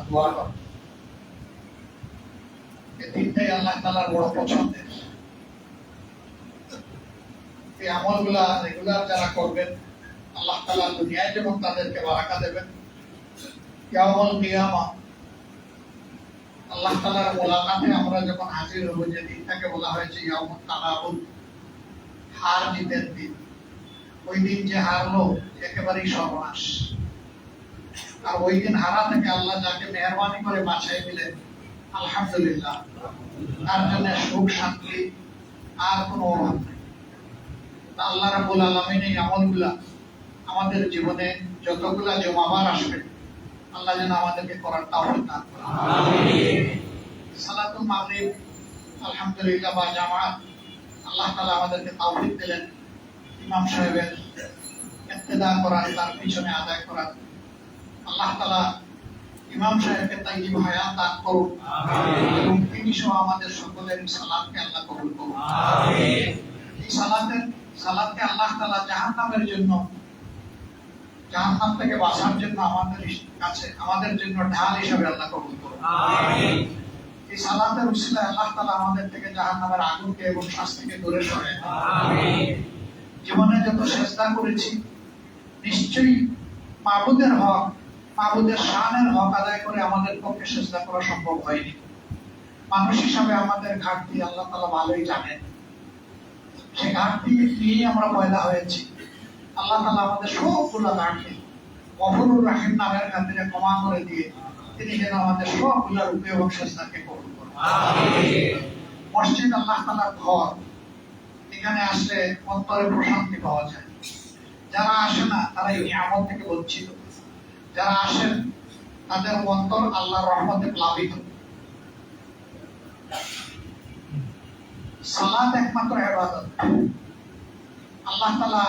দোয়া করা, এই তিনটাই আল্লাহ তাআলার বড় পছন্দের। এই আমলগুলা রেগুলার যারা করবেন আল্লাহ তাআলা দুনিয়ায় যেমন তাদেরকে বারাকা দেবেন, ইয়াউমুল কিয়ামা আল্লাহ তাআলার মোলাকাতে আমরা যখন হাজির হব, যে দিনটাকে বলা হয়েছে ইয়াউমুত তাগাবুন, হার জিতের দিন। ওই দিন যে হারলো একেবারেই সর্বনাশ। আর ওই দিন হারা থেকে আল্লাহ যাকে মেহরবানি করে বাঁচাই দিলেন, আলহামদুলিল্লাহ, তার জন্য সুখ শান্তি আর কোনো অভাব নেই। আল্লাহ রাব্বুল আলামিন এই আমলগুলা আমাদের জীবনে যতগুলা জমাবার আসবে আল্লাহ যেন আমাদেরকে করার তাওফিক দান করেন। আমিন। সালাতুল মাগরিব আলহামদুলিল্লাহ বা জামাত আল্লাহ তাআলা আমাদেরকে তাওফিক দিলেন ইমাম সাহেবের ইক্তেদা করার, তার পিছনে আদায় করার। আল্লাহ তাআলা ইমাম সাহেবকে তাইয়িব হায়াত দান করুন। আমিন। এবং তিনি সহ আমাদের সকলের সালাতকে আল্লাহ কবুল করুন। আমিন। এই সালাতকে আল্লাহ তাআলা জাহান্নামের জন্য, জাহান্নাম থেকে বাঁচার জন্য আমাদের জন্য ঢাল হিসেবে আল্লাহ কবুল করুন। আমিন। এই সালাতের উসিলায় আল্লাহ তাআলা আমাদের থেকে জাহান্নামের আগুনকে এবং শাস্তিকে দূরে সরায় দেন। আমিন। জীবনে যত সেজদা করেছি নিশ্চয়ই মাবুদের হক, মাবুদের শানের হক আদায় করে আমাদের পক্ষে সেজদা করা সম্ভব হয়নি। মানুষ হিসাবে আমাদের ঘাটতি আল্লাহ তাআলা ভালোই জানেন। সেই ঘাটতি নিয়ে আমরা পয়দা হয়েছি। আল্লাহ তাআলা আমাদের সবগুলো ঘাটতি গফুরুর রহিম নামের খাতিরে ক্ষমা করে দিয়ে তিনি যেন আমাদের সবগুলো রূপে এবং সেজদাকে কবুল করেন। আমিন। মসজিদ আল্লাহ তাআলার ঘর, এখানে আসলে অন্তরে প্রশান্তি পাওয়া যায়। যারা আসে না তারা এই নিয়ামত থেকে বঞ্চিত, যারা আসেন তাদের অন্তর আল্লাহর রহমতে প্লাবিত। সালাত একমাত্র ইবাদত। আল্লাহ তাআলা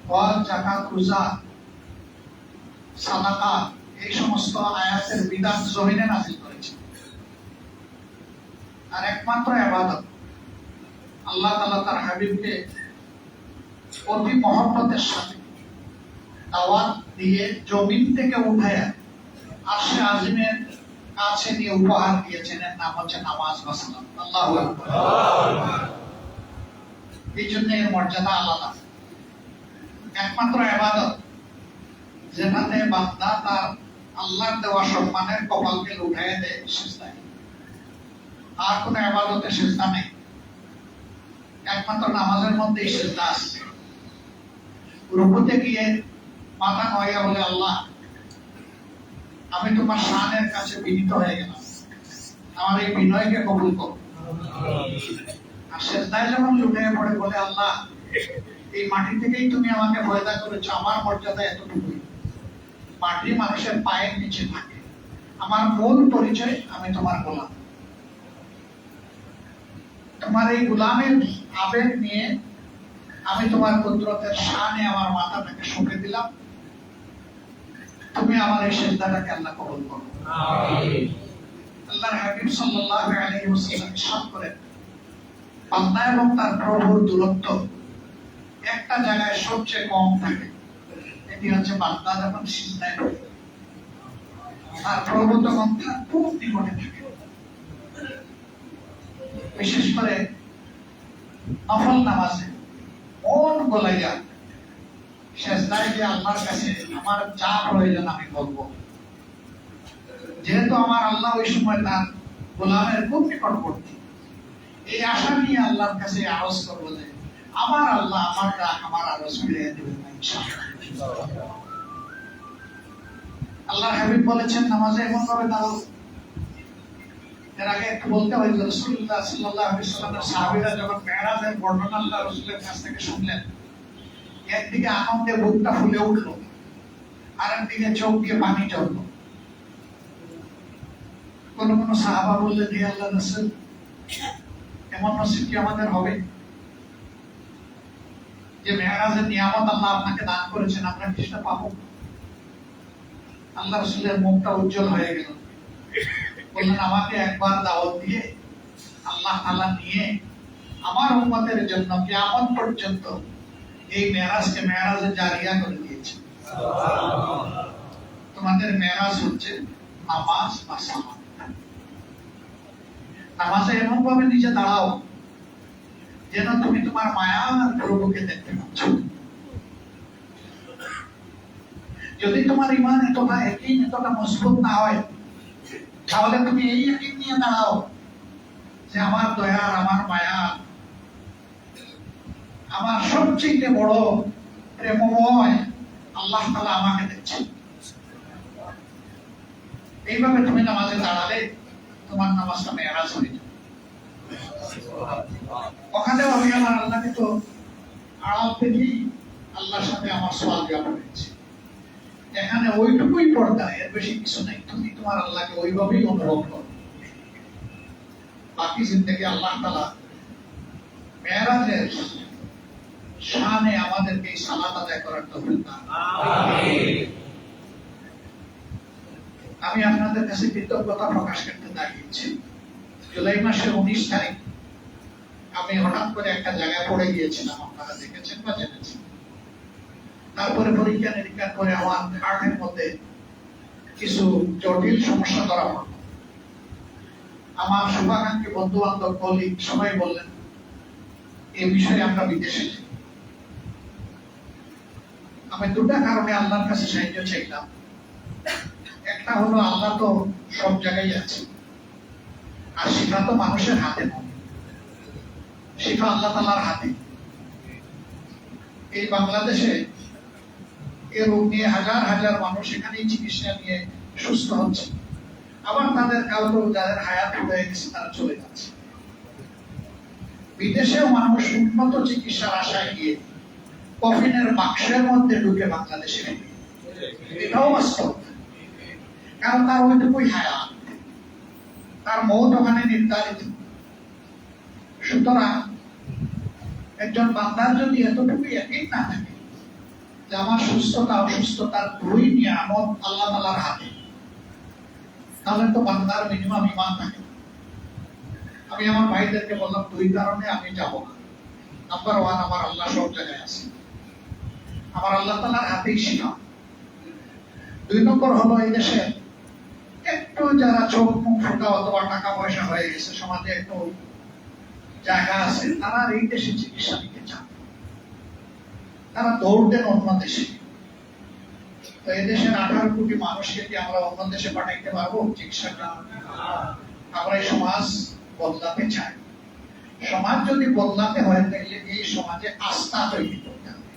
হজ, যাকাত, রোজা, সাদাকা এই সমস্ত আয়াতের বিধান জমিনে নাযিল করেছেন। আর একমাত্র ইবাদত আল্লাহ তাআলা তার হাবিবকে অতি মহব্বতের সাথে দাওয়াত দিয়ে জমিন থেকে উঠায়া আরশে আজিমের কাছে নিয়ে উপহার দিয়েছেন, এর নাম হচ্ছে নামাজ বা সালাত। আল্লাহু আকবার। এই জন্য এর মর্যাদা আলাদা। একমাত্র ইবাদত যেখানে বান্দা তার আল্লাহর দেওয়া সম্মানের কপালকে উঠাইয়া দেয় সিজদায়। আর কোন ইবাদতে সিজদা নেই, একমাত্র নামাজের মধ্যেই সিজদা আছে। রুকুতে গিয়ে মাথা নয়া বলে, আল্লাহ আমি তোমার শানের কাছে বিনীত হয়ে গেলাম, আমার এই বিনয়কে কবুল করো। আর সিজদায় যখন লুটে পড়ে বলে, আল্লাহ এই মাটি থেকেই তুমি আমাকে পয়দা করেছো, আমার মর্যাদা এতটুকুই। মাটি মানুষের পায়ের নিচে থাকে, আমার মূল পরিচয় আমি তোমার গোলাম। তোমার এই গোলামের আবেগ নিয়ে আমি তোমার কুদরতের শানে আমার মাথাটাকে সঁপে দিলাম, তুমি আমার এই সিজদাটাকে আল্লাহ কবুল করো। আমিন। আল্লাহর হাবিব সাল্লাল্লাহু আলাইহি ওয়াসাল্লাম ইরশাদ করেন, বান্দা এবং তার প্রভুর দূরত্ব একটা জায়গায় সবচেয়ে কম থাকে, এটি হচ্ছে বান্দা যখন সিজদায় পড়ে, আর প্রভু তখন তার খুব নিকটে থাকে। বিশেষ করে নফল নামাজে মন গলাইয়া সিজদায় গিয়ে আল্লাহর কাছে আমার যা প্রয়োজন আমি বলবো, যেহেতু আমার আল্লাহ ওই সময় তার গোলামের খুব নিকটবর্তী। এই আশা নিয়ে আল্লাহর কাছে আরজ করবো যে আমার আল্লাহ আমার আরজ ফিরিয়ে দেবেন না ইনশাআল্লাহ। আল্লাহর হাবিব বলেছেন, নামাজে এমন ভাবে দাঁড়াও। এর আগে একটু বলতে হয় যে রাসূলুল্লাহ সাল্লাল্লাহু আলাইহি ওয়াসাল্লামের সাহাবীরা যখন মেরাজের বর্ণনা আল্লাহ রাসূলের কাছ থেকে শুনলেন, একদিকে আনন্দে বুকটা ফুলে উঠলো, আর একদিকে চোখ দিয়ে পানি ঝরলো। কোন কোন সাহাবা বললেন, হে আল্লাহর রাসূল, এমন নসিব কি আমাদের হবে যে মেরাজের নিয়ামত আল্লাহ আপনাকে দান করেছেন, আমরা কি সেটা পাবো? আল্লাহ রাসূলের মুখটা উজ্জ্বল হয়ে গেল। বললেন, আমাকে একবার দাওয়াত দিয়ে আল্লাহ তাআলা নিয়ে আমার উম্মতের জন্য কিয়ামত পর্যন্ত এই মেরাজকে মেরাজে জারিয়া করে দিয়েছে। সুবহানাল্লাহ। তো তোমাদের মেরাজ হচ্ছে নামাজ বা সালাত। নামাজে এমন ভাবে নিচে দাঁড়াও যেন তুমি তোমার মায়ার প্রভুকে দেখতে পাচ্ছ। যদি তোমার ইমান এতটা একই এতটা মজবুত না হয়, তাহলে তুমি এই একই নিয়ে দাঁড়াও যে আমার দয়ার, আমার মায়া, আমার সবচেয়ে বড় প্রেমময় আল্লাহ তাআলা আমাকে দেখছেন। এইভাবে তুমি নামাজে দাঁড়ালে তোমার নামাজটা মেরাজ হয়ে যাবে। ওখানেও আমি আমার আল্লাহকে তো আড়াল থেকেই আল্লাহর সাথে আমার সওয়াল জবাব হয়েছে। এখানে ওইটুকুই পর্দা, এর বেশি কিছু নাই। তুমি তোমার আল্লাহকে ওইভাবেই অনুভব করো। বাকি জিন্দেগি আল্লাহ তাআলা মেরাজের শানে আমাদেরকে সালাত আদায় করার তৌফিক দান করুন। আমিন। আমি আপনাদের কাছে কৃতজ্ঞতা প্রকাশ করতে দাঁড়িয়েছি। জুলাই মাসের 19 তারিখ আমি হঠাৎ করে একটা জায়গায় পড়ে গিয়েছিলাম, আপনারা দেখেছেন বা জেনেছেন। তারপরে পরীক্ষা নিরীক্ষা করে আমার হার্টের মধ্যে কিছু জটিল সমস্যা ধরা পড়ল। আমার শুভাকাঙ্ক্ষী বন্ধু বান্ধব কলিগ সবাই বললেন এই বিষয়ে আমরা বিদেশে যাই। আমি দুটা কারণে আল্লাহর কাছে সাহায্য চাইলাম। একটা হলো আল্লাহ তো সব জায়গায় আছে, আর শিফা তো মানুষের হাতে নয়, শিফা আল্লাহ তাআলার হাতে। এই বাংলাদেশে এই রোগ নিয়ে হাজার হাজার মানুষ এখানেই চিকিৎসা নিয়ে সুস্থ হচ্ছে, আবার তাদের কাউকে যাদের হায়াত হয়ে গেছে তারা চলে যাচ্ছে। বিদেশেও মানুষ উন্নত চিকিৎসার আশায় গিয়ে কফিনের বাক্সের মধ্যে ঢুকে বাংলাদেশে ফিরে, এটাও বাস্তব। কারণ তার ওইটুকুই হায়াত, তার মৌত ওখানে নির্ধারিত। সুতরাং একজন বান্দার যদি এতটুকুই ইয়াকিন না থাকে যে আমার সুস্থতা অসুস্থতার দুই নিয়ামত আল্লাহ তাআলার হাতে, তাহলে তো বান্দার মিনিমাম ঈমান থাকে। আমি আমার ভাইদেরকে বললাম দুই কারণে আমি যাব না। নাম্বার 1, আমার আল্লাহ সব জায়গায় আছে, আমার আল্লাহ তাআলার হাতেই শিফা। 2 নম্বর হলো এই দেশে একটু যারা চোখ মুখ ফোটা অথবা টাকা পয়সা হয়ে গেছে, সমাজে একটু জায়গা আছে, তারা এই দেশে চিকিৎসা নিতে চান। তারা দৌড় দেন অন্য দেশে। তো এই দেশের 18 কোটি মানুষকে কি আমরা অন্য দেশে পাঠাইতে পারবো চিকিৎসার জন্য? আমরা এই সমাজ বদলাতে চাই। সমাজ যদি বদলাতে হয় তাহলে এই সমাজে আস্থা তৈরি করতে হবে।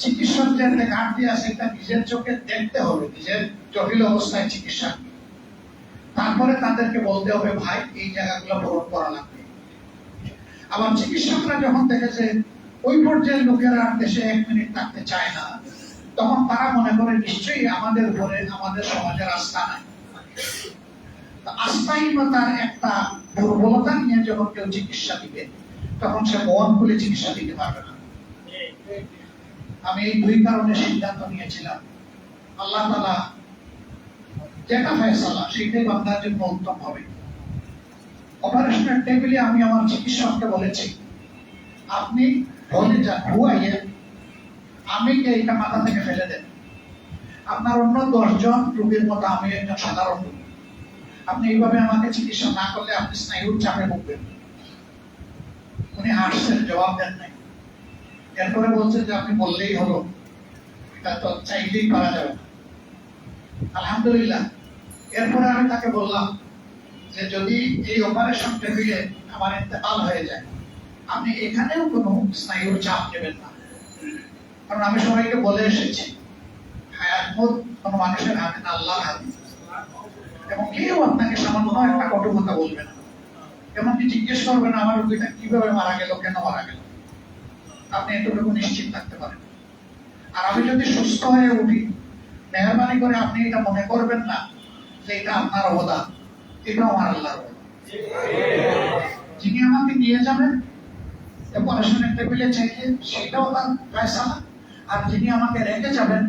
চিকিৎসকদের যে ঘাটতি আছে এটা নিজের চোখে দেখতে হবে, নিজের জটিল অবস্থায় চিকিৎসা। তারপরে তাদেরকে বলতে হবে ভাই এই জায়গাগুলো পূরণ করা লাগবে। আবার চিকিৎসকরা যখন দেখেছে ওই পর্যায়ের লোকেরা দেশে 1 মিনিট থাকতে চায় না, তখন তারা মনে করে নিশ্চয়ই আমাদের উপরে আমাদের সমাজের আস্থা নাই। আস্থাহীনতার একটা দুর্বলতা নিয়ে যখন কেউ চিকিৎসা দিবে, তখন সে মন খুলে চিকিৎসা দিতে পারবে না। আমি এই 2 কারণে সিদ্ধান্ত নিয়েছিলাম, আল্লাহ তাআলা যেটা ফয়সালা সেটাই বান্দার জন্য উত্তম হবে। অপারেশনের টেবিলে আমি আমার চিকিৎসককে বলেছি আপনি বলে যান হুয়াইয়ে, আমি কে এটা মাথা থেকে ফেলে দেন। আপনার অন্য 10 জন রোগীর মতো আমি একজন সাধারণ রোগী, আপনি এইভাবে আমাকে চিকিৎসা না করলে আপনি স্নায়ুর চাপে ভুগবেন। উনি হাসছেন, জবাব দেন নাই। এরপরে বলছেন যে আপনি বললেই হলো, এটা তো চাইলেই পারা যাবে না। আলহামদুলিল্লাহ। এরপরে আমি তাকে বললাম যে যদি এই অপারেশন টেবিলে আমার ইন্তেকাল হয়ে যায়, আপনি এখানেও কোনো স্নায়ুর চাপ নেবেন না। কারণ আমি সবাইকে বলে এসেছি হায়াত মত কোনো মানুষের হাতে না, আল্লাহর হাতে। এবং কেউ আপনাকে সামান্য একটা কটু কথা বলবে না, এমনকি জিজ্ঞেস করবে না আমার রোগীটা কিভাবে মারা গেল, কেন মারা গেল। আপনি এতটুকু নিশ্চিত থাকতে পারেন। আর আমি যদি সুস্থ হয়ে উঠি, মেহরবানি করে আপনি এটা মনে করবেন না যে এটা আপনার অবদান, এটা আমার আল্লাহর অবদান। যিনি আমাকে নিয়ে যাবেন অপারেশনের টেবিলে চাইলে সেটাও তার ফয়সালা, আর যিনি আমাকে রেখে যাবেন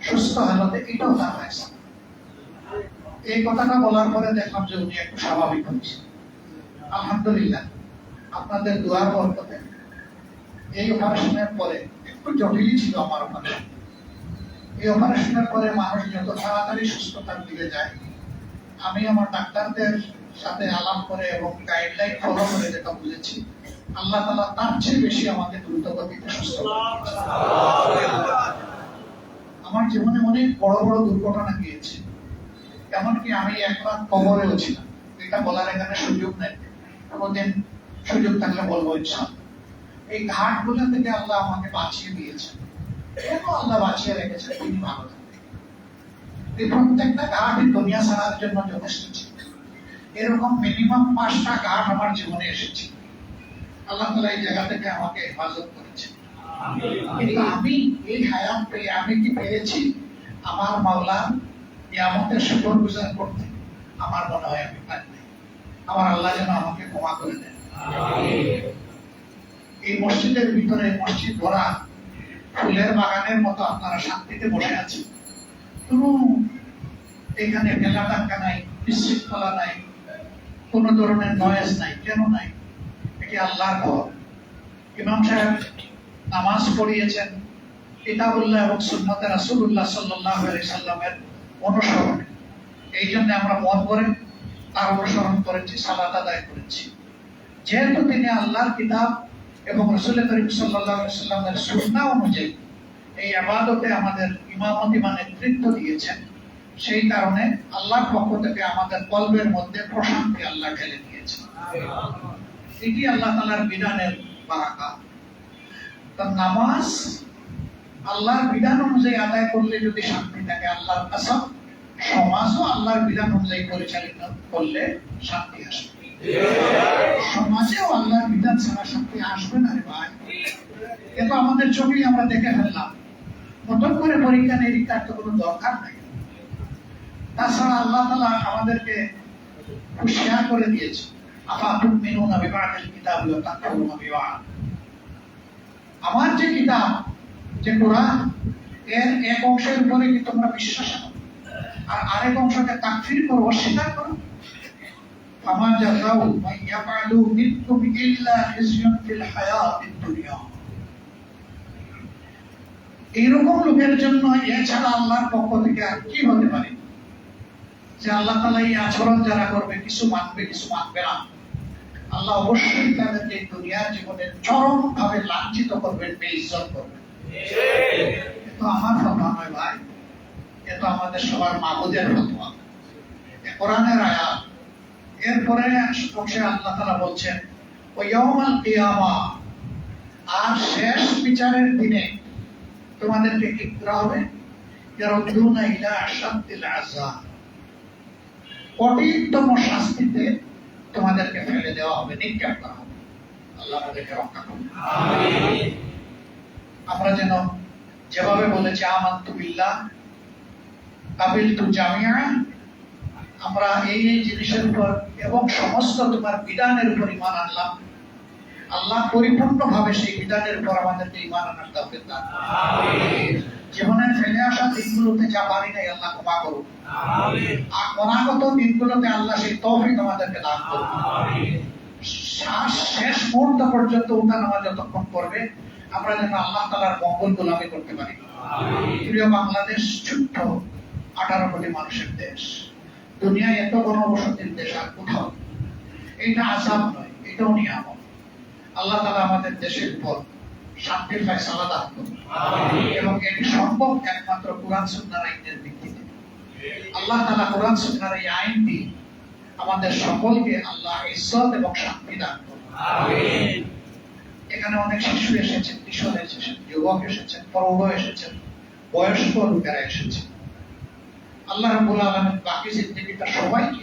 সুস্থ হালতে এটাও তার ফয়সালা। এই কথাটা বলার পরে দেখলাম যে উনি একটু স্বাভাবিক হয়েছে। আলহামদুলিল্লাহ, আপনাদের দোয়ার বরকতে এই অপারেশনের পরে একটু জটিলই ছিল আমার অপারেশন, এই অপারেশনের পরে মানুষ যত তাড়াতাড়ি সুস্থতার দিকে যায়, আমি আমার ডাক্তারদের সাথে আলাপ করে এবং গাইডলাইন ফলো করে যেটা বুঝেছি, আল্লাহ তাআলা তার চেয়ে বেশি আমাকে দ্রুত গতিতে সুস্থ করে। আমার জীবনে অনেক বড় বড় দুর্ঘটনা গিয়েছে, এমনকি আমি একবার কবরেও ছিলাম। এটা বলার এখানে সুযোগ নেই, কোনদিন সুযোগ থাকলে বলবো ইনশাআল্লাহ। এই ঘাটগুলো থেকে আল্লাহ আমাকে বাঁচিয়ে দিয়েছেন। কেন আল্লাহ বাঁচিয়ে রেখেছেন? তিনি ভালো জানেন। এই প্রত্যেকটা ঘাটই দুনিয়া ছাড়ার জন্য যথেষ্ট ছিল। এরকম মিনিমাম 5টা ঘাট আমার জীবনে এসেছে। আল্লাহ তাআলা এই জায়গা থেকে আমাকে হেফাজত করেছেন। কিন্তু আমি এই হায়াত পেয়ে আমি কি পেরেছি আমার মাওলা নিয়ামতের শুকরগুজার করতে? আমার মনে হয় আমি পারিনি। আমার আল্লাহ যেন আমাকে ক্ষমা করে দেন। এই মসজিদের ভিতরে মসজিদ ভরা ফুলের বাগানের মতো আপনারা শান্তিতে বসে আছেন। কোনো এখানে মেলা টাকা নাই, বিশৃঙ্খলা নাই, কোন ধরনের নয়েজ নাই। কেন নাই? এটি আল্লাহর ঘর। ইমাম সাহেব নামাজ পড়িয়েছেন কিতাবুল্লাহ এবং সুন্নতে রাসূলুল্লাহ সাল্লাল্লাহু আলাইহি সাল্লামের অনুসরণে। এই জন্য আমরা মন করে তার অনুসরণ করেছি, সালাত আদায় করেছি। যেহেতু তিনি আল্লাহর কিতাব এবং রাসূল করিম সাল্লাল্লাহু আলাইহি সাল্লামের সুন্নাহ অনুযায়ী এই ইবাদতে আমাদের ইমামতি বা নেতৃত্ব দিয়েছেন, সেই কারণে আল্লাহর পক্ষ থেকে আমাদের কলবের মধ্যে প্রশান্তি আল্লাহ ঢেলে দিয়েছেন। এটি আল্লাহ তাআলার বিধানের বারাকাত। তার নামাজ আল্লাহর বিধান অনুযায়ী আদায় করলে যদি শান্তি থাকে, আল্লাহর কসম সমাজও আল্লাহর বিধান অনুযায়ী পরিচালিত করলে শান্তি আসবে। সমাজেও আল্লাহর বিধান ছাড়া শান্তি আসবে না রে ভাই। কিন্তু আমাদের চোখেই আমরা দেখে ফেললাম। নতুন করে পরীক্ষা নিরীক্ষার তো কোনো দরকার নাই। তাছাড়া আল্লাহ তাআলা আমাদেরকে হুঁশিয়ার করে দিয়েছে, আফাতুমিনুনা বিবাদিল কিতাবি ওয়া তাকফুরুনা বিবাদ। আমার যে কিতাব, যে কোরআন, এর এক অংশের উপরে কি তোমরা বিশ্বাস করো আর আরেক অংশকে তাকফির করো, অস্বীকার করো? ফামা জাযাউ মান ইয়াফআলু মিনকুম ইল্লা খিজয়ুন ফিল হায়াতিদ দুনিয়া। এইরকম লোকের জন্য এছাড়া আল্লাহর পক্ষ থেকে আর কি হতে পারে? যে আল্লাহ তাআলা এই আচরণ যারা করবে, কিছু মানবে কিছু মানবে না, আল্লাহ অবশ্যই তাদেরকে দুনিয়ার জীবনে চরম ভাবে লাঞ্ছিত করবেন, বেইজ্জত করবেন। কিন্তু আমার ফতোয়া নয় ভাই, এটা আমাদের সবার মাবুদের ফতোয়া, কোরআনের আয়াত। এরপরে অংশে আল্লাহ তাআলা বলছেন ওয়া ইয়াউমাল কিয়ামা, আর শেষ বিচারের দিনে তোমাদেরকে কি করা হবে? ইয়ারুদুনা ইলা আশাদ্দিল আযাব, কঠিনতম শাস্তিতে তোমাদেরকে ফেলে দেওয়া হবে, নিক্ষেপ করা হবে। আল্লাহ আমাদেরকে রক্ষা করুন, আমিন। আমরা যেন যেভাবে বলেছি আমানতু বিল্লাহ কাবিলতু জামিআ, আমরা এই জিনিসের উপর এবং সমস্ত তোমার বিধানের উপর ঈমান আনলাম, আল্লাহ পরিপূর্ণভাবে সেই বিধানের উপর আমাদেরকে ঈমান আনার তৌফিক দান করুন, আমিন। জীবনের ফেলে আসা দিনগুলোতে যা পারি নাই আল্লাহ ক্ষমা করুন, আমিন। আর অনাগত দিনগুলোতে আল্লাহ সেই তৌফিক আমাদেরকে দান করুন, আমিন। শেষ মুহূর্ত পর্যন্ত ওঠানামা যতক্ষণ করবে, আমরা যেন আল্লাহ তাআলার মঙ্গল গোলামি করতে পারি, আমিন। প্রিয় বাংলাদেশ ছোট্ট 18 কোটি মানুষের দেশ, দুনিয়ায় এত গণবসতির দেশ আর কোথাও। এটা আযাব নয়, এটাও নিয়ামত। আল্লাহ তাআলা আমাদের দেশের উপর শান্তির ফয়সালা দান করুন, আমিন। এবং এটি সম্ভব একমাত্র কোরআন সুন্নাহর আইনের ভিত্তিতে। আল্লাহ তাআলা কোরআন সুন্নাহর এই আইনটি আমাদের সকলকে আল্লাহ ইজ্জত এবং শান্তি দান করুন, আমিন। এখানে অনেক শিশু এসেছেন, কিশোর এসেছেন, যুবক এসেছেন, প্রৌঢ় এসেছেন, বয়স্ক লোকেরা এসেছেন। আল্লাহ রাব্বুল আলামিন বাকি জিন্দেগিটা সবাইকে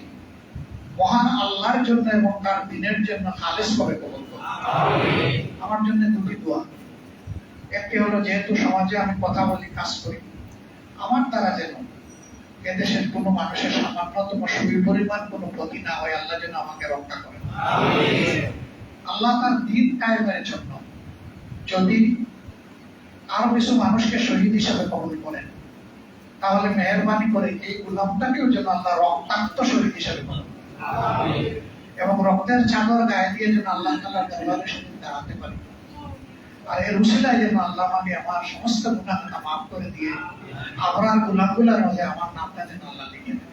মহান আল্লাহর জন্য এবং তার দ্বীনের জন্য খালেস করে কবুল করুন, আমিন। আমার জন্য দুটি দোয়া। একটি হলো, যেহেতু সমাজে আমি কথা বলি, কাজ করি, আমার দ্বারা যেন এদেশের কোনো মানুষের সামান্যতম সুপরিমাণ কোনো ক্ষতি না হয়, আল্লাহ যেন আমাকে রক্ষা করেন, আমিন। আল্লাহ তার দ্বীন কায়েমের জন্য যদি আরো কিছু মানুষকে শহীদ হিসাবে কবুল করেন, তাহলে মেহেরবানি করে এই গোলামটাকেও যেন আল্লাহ রক্তাক্ত শহীদ হিসাবে করেন, আমিন। এবং রক্তের চাদর গায়ে দিয়ে যেন আল্লাহ তাআলার দরবারে সেদিন দাঁড়াতে পারি। আর এর উসিলায় যেন আল্লাহ আমাকে আমার সমস্ত গুনাহটা মাফ করে দিয়ে আপনার গুনাহগুলোর মাঝে আমার নামটা যেন আল্লাহ লিখে দেন।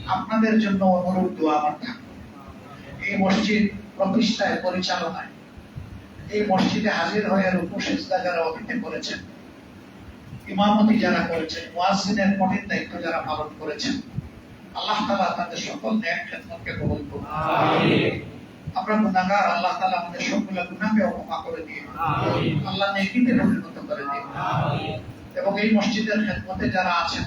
আপনাদের জন্য অনুরোধ দোয়া আমার থাকবে। এই মসজিদ প্রতিষ্ঠায় পরিচালনায় এই মসজিদে হাজির হয়ে রুকু সিজদা যারা অতিথি করেছেন, ইমামতি যারা করেছেন, মুয়াজ্জিনের কঠিন দায়িত্ব যারা পালন করেছেন, আল্লাহ তাআলা তাদের সকল নেক খেদমতকে কবুল করুন। আমিন। আমরা গুনাহগার, আল্লাহ তাআলা আমাদের সবগুলো গুনাহকে ক্ষমা করে দিয়ে আল্লাহ নেকিতে পরিণত করে দিন। এবং এই মসজিদের খেদমতে যারা আছেন